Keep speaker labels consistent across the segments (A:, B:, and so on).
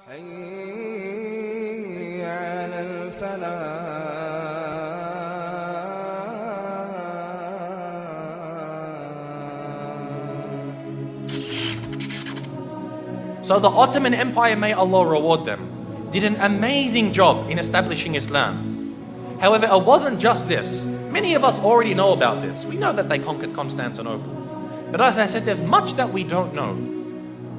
A: حي على الفلاح.
B: So the Ottoman Empire, may Allah reward them, did an amazing job in establishing Islam. However, it wasn't just this. Many of us already know about this. We know that they conquered Constantinople. But as I said, there's much that we don't know.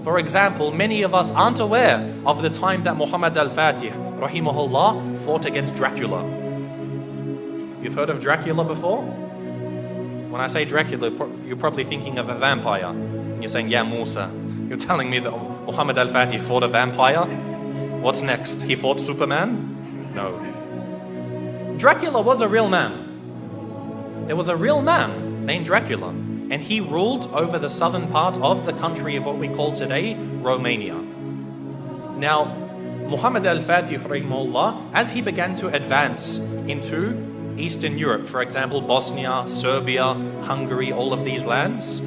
B: For example, many of us aren't aware of the time that Muhammad al-Fatih, rahimahullah, fought against Dracula. You've heard of Dracula before? When I say Dracula, you're probably thinking of a vampire. And you're saying, yeah, Musa, you're telling me that Muhammad al-Fatih fought a vampire? What's next? He fought Superman? No. Dracula was a real man. There was a real man named Dracula, and he ruled over the southern part of the country of what we call today Romania. Now, Muhammad al-Fatih, rahimahullah, as he began to advance into Eastern Europe, for example, Bosnia, Serbia, Hungary, all of these lands,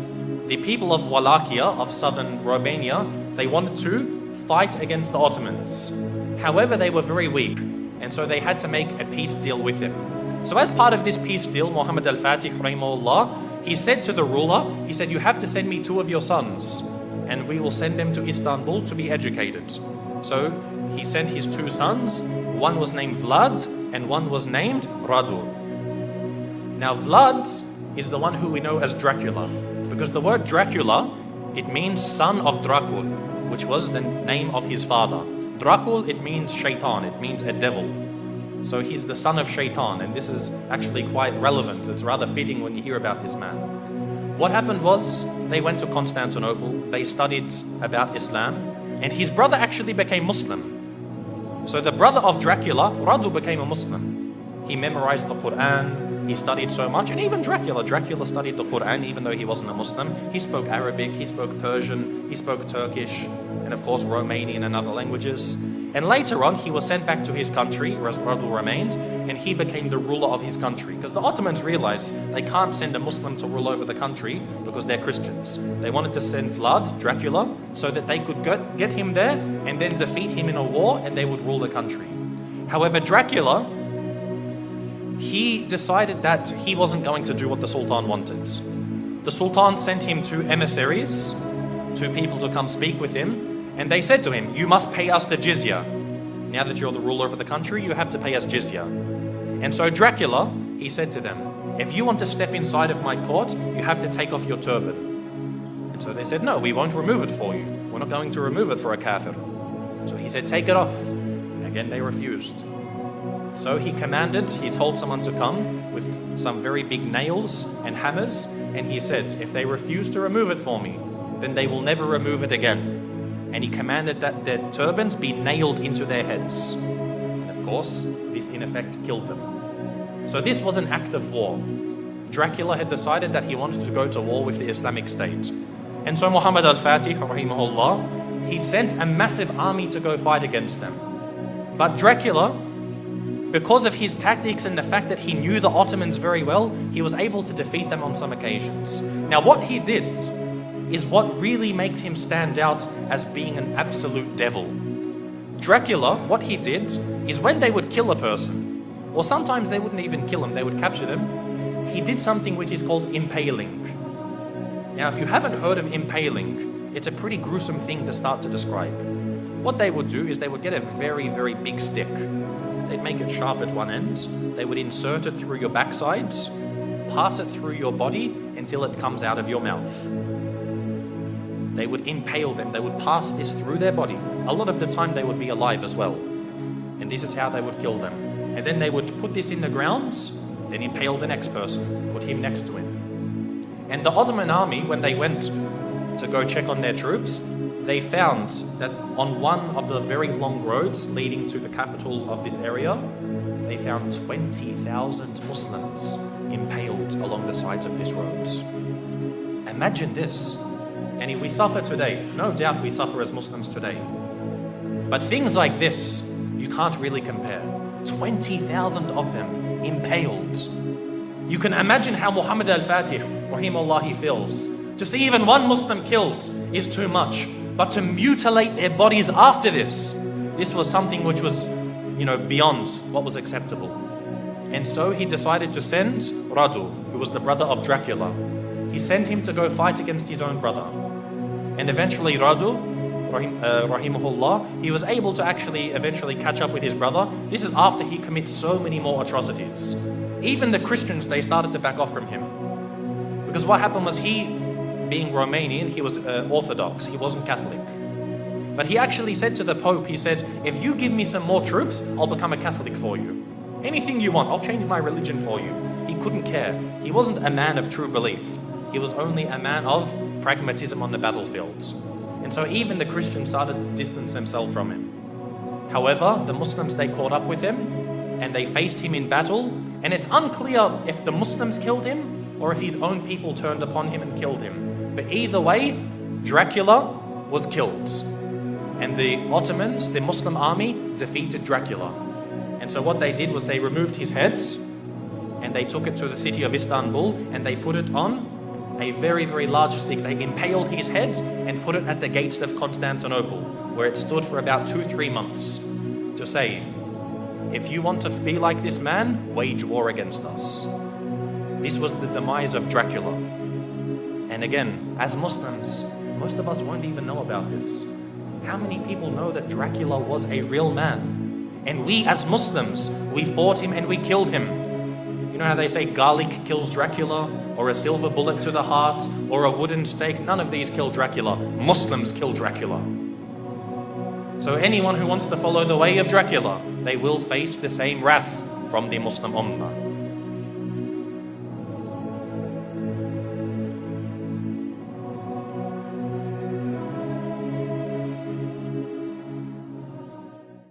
B: the people of Wallachia, of southern Romania, they wanted to fight against the Ottomans. However, they were very weak, and so they had to make a peace deal with him. So as part of this peace deal, Muhammad al-Fatih, rahimahullah, he said to the ruler, he said, you have to send me 2 of your sons, and we will send them to Istanbul to be educated. So he sent his 2 sons. One was named Vlad, and one was named Radu. Now Vlad is the one who we know as Dracula, because the word Dracula, it means son of Dracul, which was the name of his father. Dracul, it means shaitan, it means a devil. So he's the son of shaitan, and this is actually quite relevant. It's rather fitting when you hear about this man. What happened was, they went to Constantinople, they studied about Islam, and his brother actually became Muslim. So the brother of Dracula, Radu, became a Muslim. He memorized the Quran, he studied so much, and even Dracula studied the Quran even though he wasn't a Muslim. He spoke Arabic, he spoke Persian, he spoke Turkish, and of course Romanian and other languages. And later on, he was sent back to his country, where Radu remained, and he became the ruler of his country. Because the Ottomans realized they can't send a Muslim to rule over the country because they're Christians. They wanted to send Vlad, Dracula, so that they could get him there and then defeat him in a war, and they would rule the country. However, Dracula, he decided that he wasn't going to do what the Sultan wanted. The Sultan sent him 2 emissaries, 2 people to come speak with him, and they said to him, you must pay us the jizya. Now that you're the ruler of the country, you have to pay us jizya. And so Dracula, he said to them, if you want to step inside of my court, you have to take off your turban. And so they said, no, we won't remove it for you. We're not going to remove it for a kafir. So he said, take it off. Again, they refused. So he told someone to come with some very big nails and hammers, and he said, if they refuse to remove it for me, then they will never remove it again. And he commanded that their turbans be nailed into their heads. And of course, this in effect killed them. So this was an act of war. Dracula had decided that he wanted to go to war with the Islamic State. And so Muhammad al-Fatih, rahimahullah, he sent a massive army to go fight against them. But Dracula, because of his tactics and the fact that he knew the Ottomans very well, he was able to defeat them on some occasions. Now what he did is what really makes him stand out as being an absolute devil. Dracula, what he did is when they would kill a person, or sometimes they wouldn't even kill him, they would capture them, he did something which is called impaling. Now, if you haven't heard of impaling, it's a pretty gruesome thing to start to describe. What they would do is they would get a very, very big stick. They'd make it sharp at one end, they would insert it through your backsides, pass it through your body until it comes out of your mouth. They would impale them, they would pass this through their body. A lot of the time they would be alive as well. And this is how they would kill them. And then they would put this in the ground, then impale the next person, put him next to him. And the Ottoman army, when they went to go check on their troops, they found that on one of the very long roads leading to the capital of this area, they found 20,000 Muslims impaled along the sides of this road. Imagine this. And we suffer today. No doubt we suffer as Muslims today. But things like this, you can't really compare. 20,000 of them impaled. You can imagine how Muhammad al-Fatih, rahimahullah, he feels. To see even one Muslim killed is too much. But to mutilate their bodies after this, This was something which was, beyond what was acceptable. And so he decided to send Radu, who was the brother of Dracula. He sent him to go fight against his own brother. And eventually Radu, rahimahullah, he was able to actually eventually catch up with his brother. This is after he commits so many more atrocities. Even the Christians, they started to back off from him. Because what happened was he, being Romanian, he was Orthodox, he wasn't Catholic. But he actually said to the Pope, he said, if you give me some more troops, I'll become a Catholic for you. Anything you want, I'll change my religion for you. He couldn't care. He wasn't a man of true belief. He was only a man of pragmatism on the battlefields. And so even the Christians started to distance themselves from him. However, the Muslims, they caught up with him and they faced him in battle. And it's unclear if the Muslims killed him or if his own people turned upon him and killed him. But either way, Dracula was killed. And the Ottomans, the Muslim army, defeated Dracula. And so what they did was they removed his heads and they took it to the city of Istanbul and they put it on a very, very large stick. They impaled his head and put it at the gates of Constantinople, where it stood for about 2-3 months, to say, if you want to be like this man, wage war against us. This was the demise of Dracula. And again, as Muslims, most of us won't even know about this. How many people know that Dracula was a real man? And we as Muslims, we fought him and we killed him. You know how they say garlic kills Dracula, or a silver bullet to the heart, or a wooden stake? None of these kill Dracula. Muslims kill Dracula. So anyone who wants to follow the way of Dracula, they will face the same wrath from the Muslim Ummah.